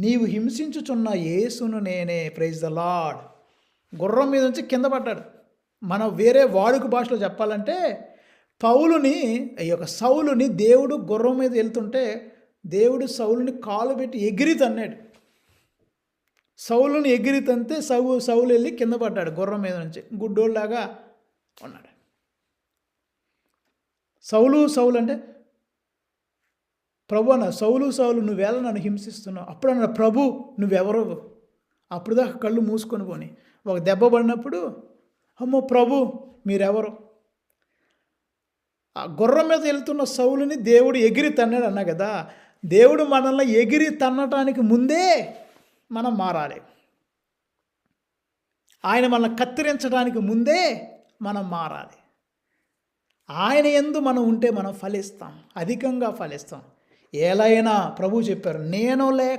నీవు హింసించుచున్న యేసును నేనే. Praise the lord. గుర్రం మీద నుంచి కింద పడ్డాడు. మనం వేరే వాడుక భాషలో చెప్పాలంటే ఈ యొక్క సౌలుని దేవుడు గుర్రం మీద వెళ్తుంటే దేవుడు సౌలుని కాలు పెట్టి ఎగిరి తన్నాడు. సౌలుని ఎగిరి తంతే సౌలు వెళ్ళి కింద పడ్డాడు గుర్రం మీద నుంచి, గుడ్డోళ్ళలాగా ఉన్నాడు. సౌలు అంటే ప్రభు అన్న, సౌలు నువ్వేళ నన్ను హింసిస్తున్నావు. అప్పుడు అన్న, ప్రభు నువ్వెవరు? అప్పుడు దాకా కళ్ళు మూసుకొని పోని, ఒక దెబ్బ పడినప్పుడు అమ్మో ప్రభు మీరెవరు? ఆ గుర్రం మీద వెళ్తున్న సౌలుని దేవుడు ఎగిరి తన్నాడు అన్నా కదా. దేవుడు మనల్ని ఎగిరి తన్నటానికి ముందే మనం మారాలి. ఆయన మనల్ని కత్తిరించడానికి ముందే మనం మారాలి. ఆయన యందు మనం ఉంటే మనం ఫలిస్తాం, అధికంగా ఫలిస్తాం. ఎలా అయినా ప్రభు చెప్పారు, నేను లేక